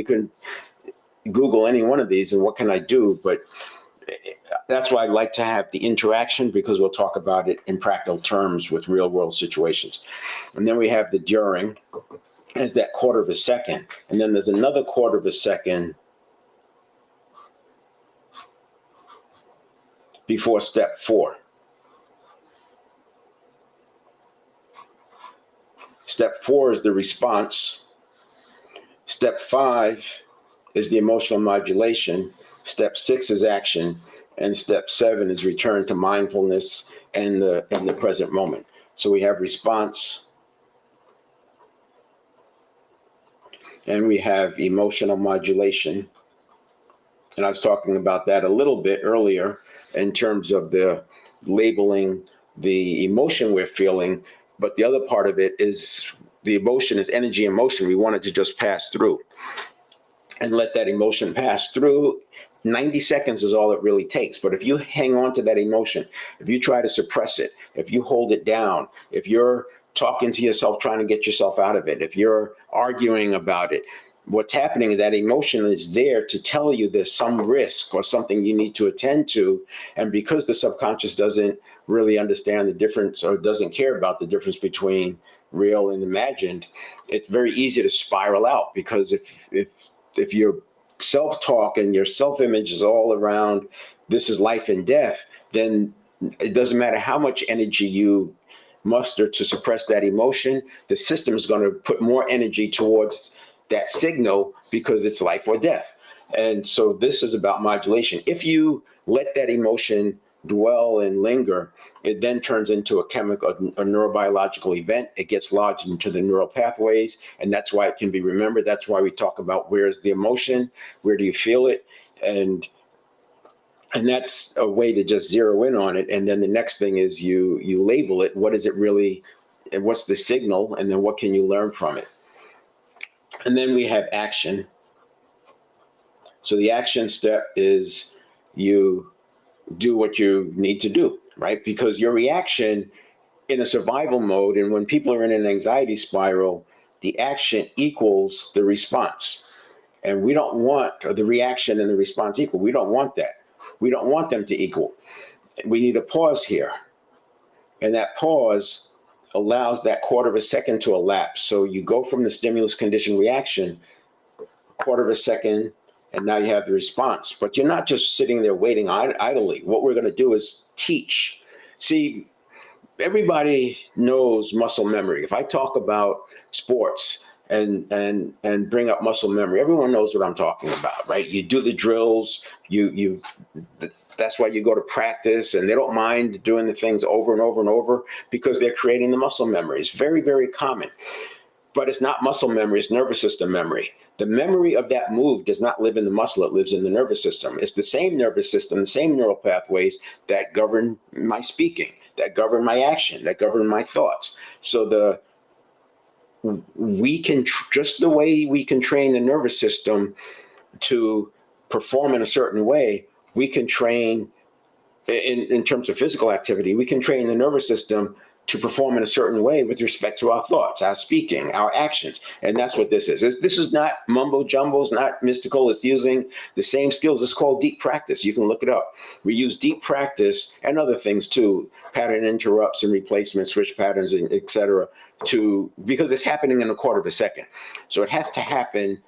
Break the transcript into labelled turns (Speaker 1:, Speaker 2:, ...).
Speaker 1: can Google any one of these and what can I do, but that's why I like to have the interaction, because we'll talk about it in practical terms with real world situations. And then we have the during as that quarter of a second. And then there's another quarter of a second before step 4. Step 4 is the response. Step 5 is the emotional modulation. Step 6 is action. And step 7 is return to mindfulness and the present moment. So we have response, and we have emotional modulation. And I was talking about that a little bit earlier in terms of the labeling the emotion we're feeling. But the other part of it is the emotion is energy and motion. We want it to just pass through and let that emotion pass through. 90 seconds is all it really takes. But if you hang on to that emotion, if you try to suppress it, if you hold it down, if you're talking to yourself, trying to get yourself out of it, if you're arguing about it, what's happening is that emotion is there to tell you there's some risk or something you need to attend to. And because the subconscious doesn't really understand the difference or doesn't care about the difference between real and imagined, it's very easy to spiral out. Because if your self-talk and your self-image is all around this is life and death, then it doesn't matter how much energy you muster to suppress that emotion, the system is going to put more energy towards that signal because it's life or death. And so this is about modulation. If you let that emotion dwell and linger, it then turns into a chemical, a neurobiological event. It gets lodged into the neural pathways, and that's why it can be remembered. That's why we talk about where is the emotion, where do you feel it, and that's a way to just zero in on it. And then the next thing is you label it. What is it really, and what's the signal, and then what can you learn from it? And then we have action. So the action step is you do what you need to do, right? Because your reaction in a survival mode, and when people are in an anxiety spiral, the action equals the response. And we don't want the reaction and the response equal. We don't want that. We don't want them to equal. We need a pause here. And that pause allows that quarter of a second to elapse. So you go from the stimulus condition reaction, quarter of a second, and now you have the response. But you're not just sitting there waiting idly. What we're going to do is teach. See, everybody knows muscle memory. If I talk about sports and bring up muscle memory, everyone knows what I'm talking about, right? You do the drills, that's why you go to practice, and they don't mind doing the things over and over and over because they're creating the muscle memory. It's very, very common. But it's not muscle memory, it's nervous system memory. The memory of that move does not live in the muscle, it lives in the nervous system. It's the same nervous system, the same neural pathways that govern my speaking, that govern my action, that govern my thoughts. So we can, just the way we can train the nervous system to perform in a certain way, we can train in terms of physical activity, we can train the nervous system to perform in a certain way with respect to our thoughts, our speaking, our actions. And that's what this is. This is not mumbo jumbo, it's not mystical, it's using the same skills. It's called deep practice. You can look it up. We use deep practice and other things too, pattern interrupts and replacement, switch patterns, et cetera, because it's happening in a quarter of a second. So it has to happen